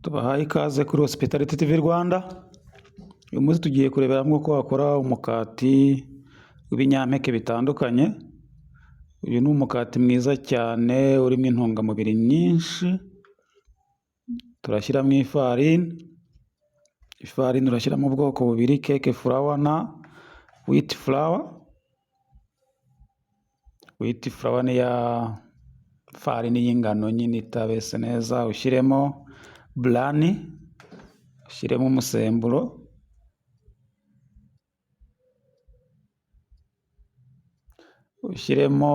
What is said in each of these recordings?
Tubahaye ikaze kuri Hospitality TV Rwanda. Uyu munsi tugiye kurebera hamwe uko wakora umukati w'ibinyampeke bitandukanye. Uyu ni umukati mwiza cyane urimo intungamubiri nyinshi. Turashyiramo ifarini. Ifarini urashyiramo ubwoko bubiri, cake flour na wheat flour. Wheat flour ni ya farini y'ingano nyine itabese neza. Ushyiremo burani, ushyiremo umusemburo, ushyiremo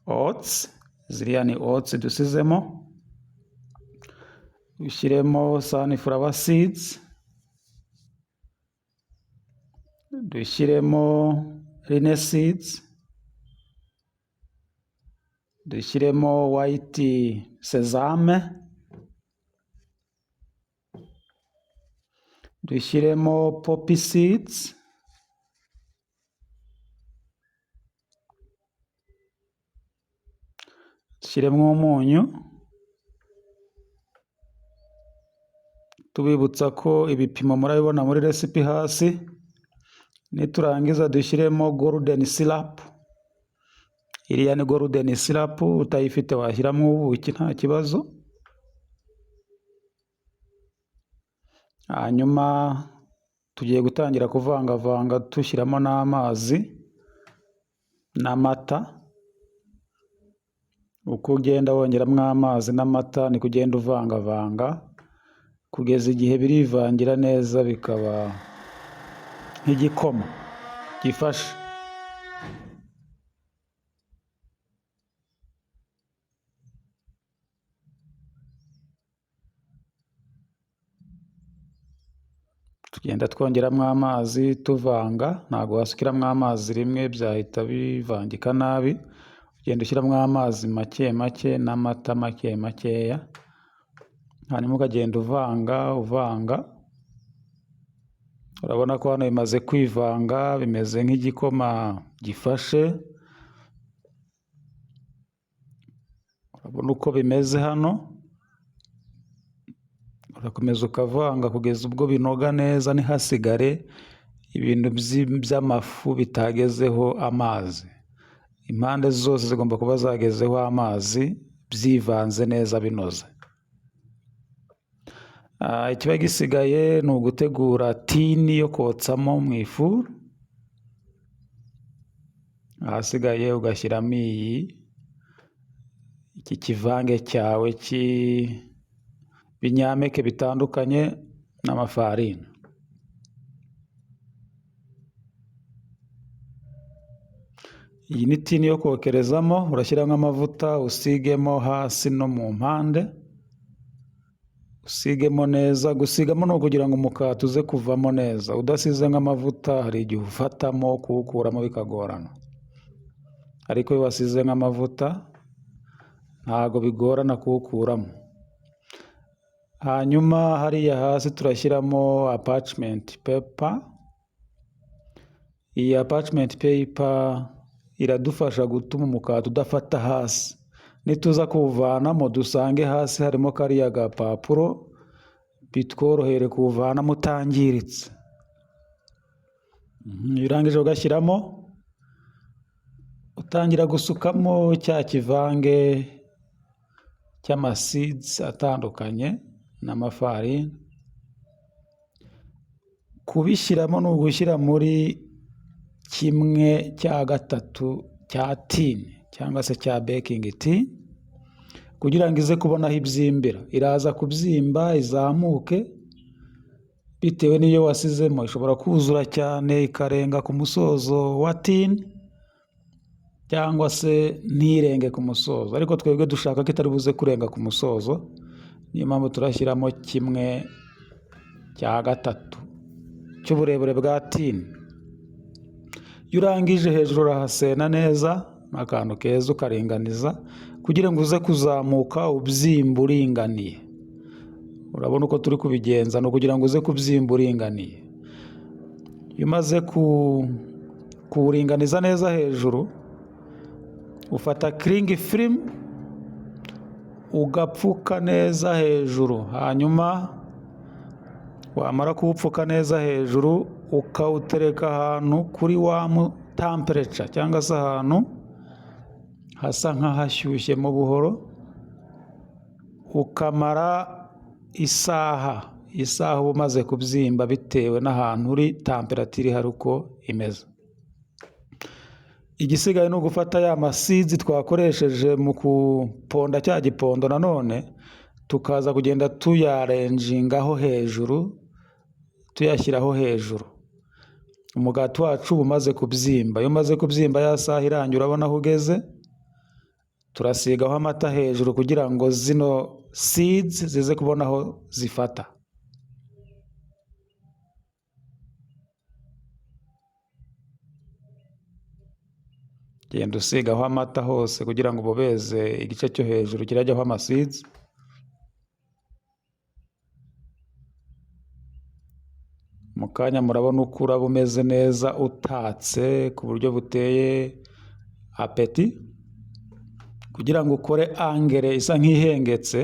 oats, ziriya ni oats dusizemo, ushyiremo sunflower seeds, dushyiremo linseed seeds, dushyiremo white sesame, dushyiremo poppy seeds, dushyiremo umunyu. Tubibutsa ko ibipimo murabibona muri recipe hasi. Niturangiza dushyiremo golden syrup. Iriya ni golden syrup, utayifite washyiramo ubuki nta kibazo. Hanyuma tugiye gutangira kuvangavanga dushyiramo n'amazi n'amata. Uko ugenda wongeramo amazi n'amata ni kugenda uvangavanga kugeza igihe birivangira neza bikaba nk'igikoma gifashe. Tugenda twongeramo amazi tuvanga, ntabwo wasukiramo amazi rimwe byahita bivangika nabi. Ugenda ushyiramo amazi make make n'amata make makeya, hanyuma ukagenda uvanga. Urabona ko hano bimaze kwivanga, bimeze nk'igikoma gifashe. Urabona uko bimeze hano. Urakomeza ukavanga kugeza ubwo binoga neza, ntihasigare ibintu by'amafu bitagezeho amazi. Impande zose zigomba kuba zagezeho amazi, byivanze neza binoze. Ikiba gisigaye ni ugutegura tini yo kotsamo mu ifuru. Ahasigaye ugashyiramo iki kivange cyawe cy'ibinyampeke bitandukanye n'amafarini. Iyi ni tini yo kokerezamo. Urashyiramo amavuta usigemo hasi no mu mpande, usigemo neza. Gusigamo ni ukugira ngo umukati uze kuvamo neza. Udasize nk'amavuta hari igihe ufatamo kuwukuramo bikagorana, ariko iyo wasize nk'amavuta ntabwo bigorana kuwukuramo. Hanyuma hariya hasi turashyiramo parchment paper. Iyi parchment paper iradufasha gutuma umukati udafata hasi. Nituza kuwuvanamo dusange hasi harimo kariya gapapuro, bitworohere kuwuvanamo utangiritse. Iyo urangije ugashyiramo, utangira gusukamo cya kivange cy'amaseeds atandukanye n'amafarini. Kubishyiramo ni ugushyira muri 1/3 cya tini cyangwa se cya baking tin, kugira ngo ize kubona aho ibyimbira. Iraza kubyimba izamuke bitewe n'iyo wasizemo. Ishobora kuzura cyane ikarenga ku musozo wa tini, cyangwa se ntirenge ku musozo, ariko twebwe dushaka ko itari buze kurenga ku musozo. Niyo mpamvu turashyiramo 1/3 cy'uburebure bwa tini. Iyo urangije hejuru urahasena neza n'akantu keza ukaringaniza, kugira ngo uze kuzamuka ubyimba uringaniye. Urabona uko turi kubigenza, ni ukugira ngo uze kubyimba uringaniye. Iyo umaze kuwuringaniza neza hejuru, ufata cling film ugapfuka neza hejuru, hanyuma wamara kuwupfuka neza hejuru ukawutereka ahantu kuri wa temperature cyangwa se ahantu hasa nk'ahashyushyemo buhoro, ukamara isaha uba umaze kubyimba bitewe n'ahantu uri, temperature ihari uko imeze. Igisigaye ni ugufata ya masizi twakoresheje mu kuponda cya gipondo, nanone tukaza kugenda tuyarenjingaho hejuru, tuyashyiraho hejuru. Umugati wacu uba umaze kubyimba. Iyo umaze kubyimba ya saha irangiye, urabona aho ugeze, turasigaho amata hejuru kugira ngo zino seeds zize kubona aho zifata. Genda usigaho amata hose kugira ngo ubobeze igice cyo hejuru kirajyaho amasids. Mu kanya murabona uko uraba umeze neza, utatse ku buryo buteye apeti. Kugira ngo ukore angere isa nk'ihengetse,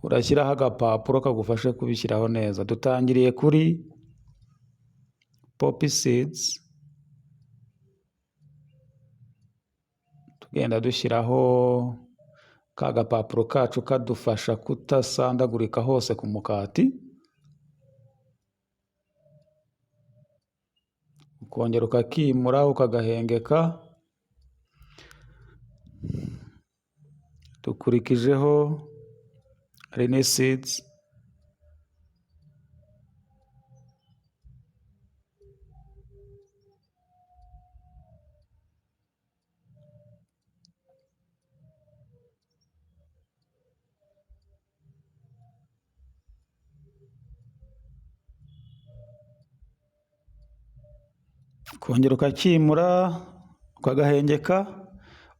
urashyiraho agapapuro kagufashe kubishyiraho neza. Dutangiriye kuri poppy seeds, tugenda dushyiraho ka gapapuro kacu kadufasha kutasandagurika hose ku mukati. Ukongera ukakimura ukagahengeka. Dukurikijeho rene seeds, ukongera ukakimura ukagahengeka,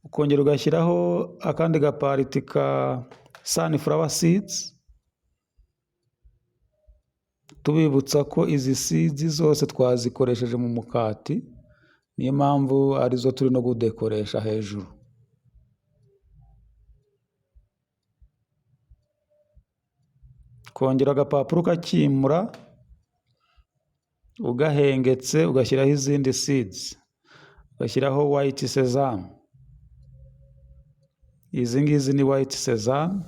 ukongera ugashyiraho akandi gapariti ka sunflower seeds. Tubibutsa ko izi seeds zose twazikoresheje mu mukati, niyo mpamvu arizo turi no gudekoresha hejuru. Kongera agapapuro ukakimura ugahengetse, ugashyiraho izindi seeds, ugashyiraho white sesame. Izi ngizi ni white sesame.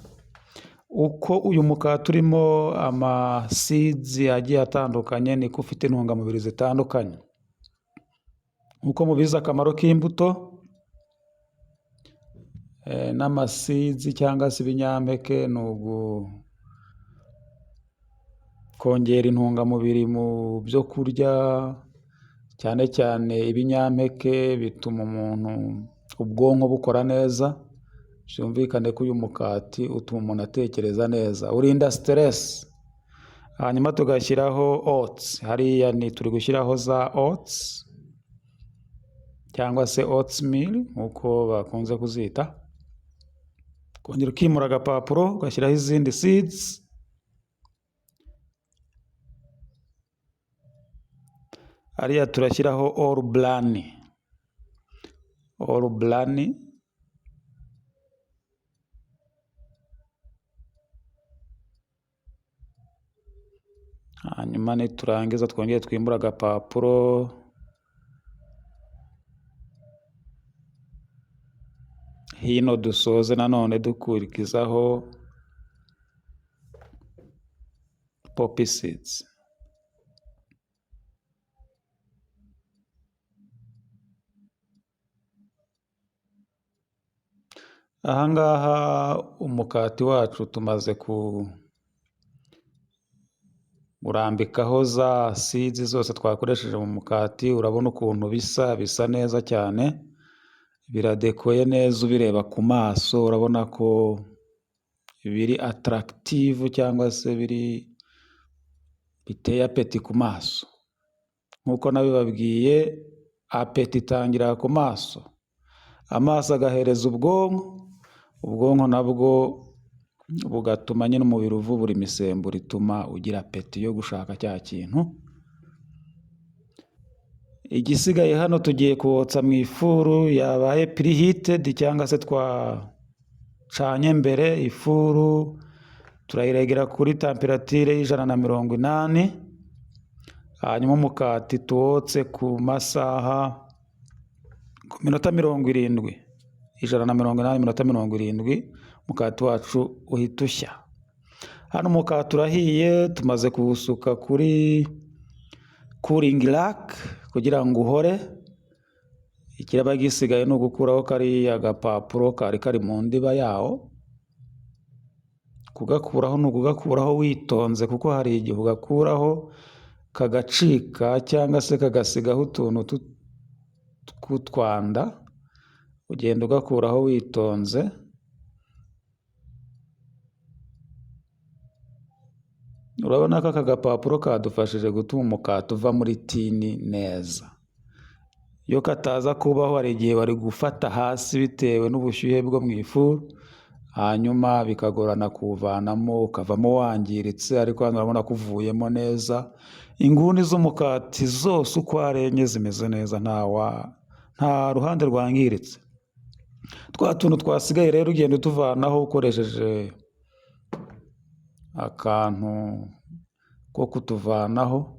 Uko uyu mukati urimo ama seeds agiye atandukanye, niko ufite intungamubiri zitandukanye. Uko mubizi akamaro k'imbuto n'ama seeds cyangwa se ibinyampeke ni kongera intungamubiri mu byo kurya, cyane cyane ibinyampeke bituma umuntu ubwonko bukora neza. Byumvikane ko uyu mukati utuma umuntu atekereza neza, urinda stress. Hanyuma tugashyiraho oats. Hariya ni turi gushyiraho za oats cyangwa se oatmeal nk'uko bakunze kuzita. Kongera ukimura agapapuro ugashyiraho izindi seeds. Hariya turashyiraho all bran. Hanyuma niturangiza twongere twimbura agapapuro, hino dusoze nanone dukurikizaho poppy seeds. Ahangaha umukati wacu tumaze urambikaho za seeds zose twakoresheje mu mukati. Urabona ukuntu bisa neza cyane, biradekoye neza. Ubireba ku maso urabona ko biri attractive cyangwa se biteye apeti ku maso. Nk'uko nabibabwiye, apeti itangira ku maso, amaso agahereza ubwonko nabwo bugatuma nyine umubiri uvubura imisemburo ituma ugira apeti yo gushaka cya kintu. Igisigaye hano tugiye kuwotsa mu ifuru yabaye preheated cyangwa se twacanye mbere, ifuru turayiregera kuri temperatire y'180, hanyuma umukati tuwotse ku masaha ku minota 70, 180 minota 70, umukati wacu uhita ushya. Hano umukati urahiye, tumaze kuwusuka kuri cooling rack kugira ngo uhore. Ikiraba gisigaye ni ugukuraho kariya gapapuro kari mu ndiba yawo. Kugakuraho ni ukugakuraho witonze, kuko hari igihe ugakuraho kagacika cyangwa se kagasigaho utuntu tw'utwanda. Ugenda ugakuraho witonze. Urabona ko aka gapapuro kadufashije gutuma umukati uva muri tini neza. Iyo kataza kubaho, hari igihe bari gufata hasi bitewe n'ubushyuhe bwo mu ifuru, hanyuma bikagorana kuwuvanamo, ukavamo wangiritse. Ariko hano urabona ko uvuyemo neza. Inguni z'umukati zose uko ari enye zimeze neza, nta ruhande rwangiritse. Twa tuntu twasigaye rero ugenda utuvanaho ukoresheje akantu ko kutuvanaho.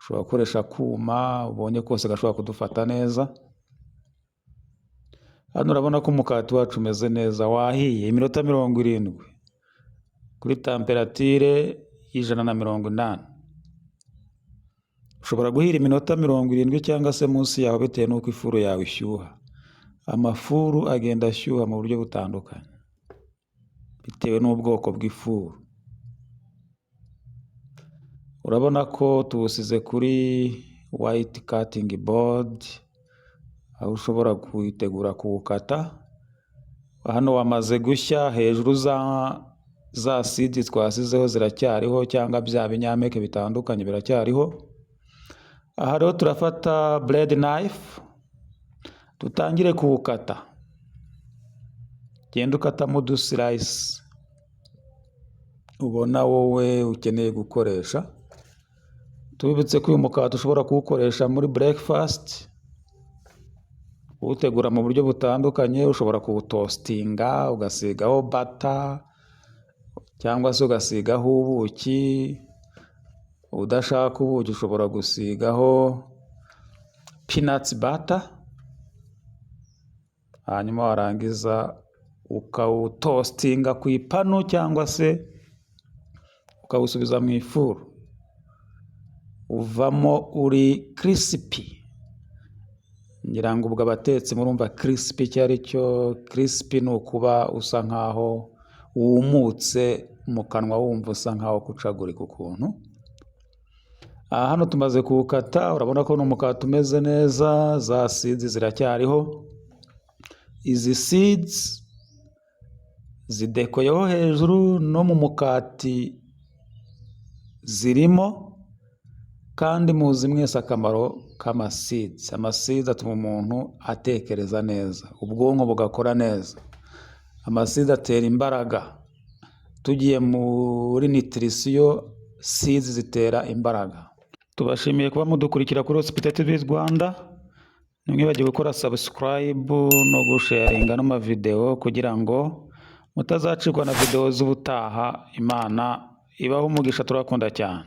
Ushobora gukoresha akuma ubonye kose gashobora kudufata neza. Hano urabona ko umukati wacu umeze neza, wahiye iminota 70 kuri temperatire y'180. Ushobora guhira iminota 70 cyangwa se munsi yaho bitewe n'uko ifuru yawe ishyuha. Amafuru agenda ashyuha mu buryo butandukanye bitewe n'ubwoko bw'ifuru. Urabona ko tuwusize kuri white cutting board, aho ushobora kuyitegura kuwukata. Hano wamaze gushya, hejuru za seeds twasizeho ziracyariho, cyangwa bya binyampeke bitandukanye biracyariho. Aha rero turafata bread knife dutangire kuwukata. Genda ukatamo uduslice ubona wowe ukeneye gukoresha. Tubibutse ko uyu mukati ushobora kuwukoresha muri breakfast, uwutegura mu buryo butandukanye. Ushobora kuwutostinga ugasigaho butter, cyangwa se ugasigaho ubuki. Udashaka ubuki ushobora gusigaho peanut butter, hanyuma warangiza ukawutostinga ku ipanu cyangwa se ukawusubiza mu ifuru. Uvamo uri crispy. Ngira ngo ubwo abatetsi murumva crispy icyo ari cyo. Crispy ni ukuba usa nkaho wumutse mu kanwa, wumva usa nkaho kucagurika ukuntu. Hano tumaze kuwukata, urabona ko n'umukati umeze neza. Za seeds ziracyariho. Izi seeds zidekoyeho hejuru, no mu mukati zirimo. Kandi muzi mwese akamaro k'amaseeds. Amaseeds atuma umuntu atekereza neza, ubwonko bugakora neza. Amaseeds atera imbaraga. Tugiye muri nutrition, seeds zitera imbaraga. Tubashimiye kuba mudukurikira kuri Hospitality TV Rwanda. Ntimwibagire gukora subscribe no gusharinga n'amavideo kugira ngo mutazacikwa na video z'ubutaha. Imana ibaho umugisha, turakunda cyane.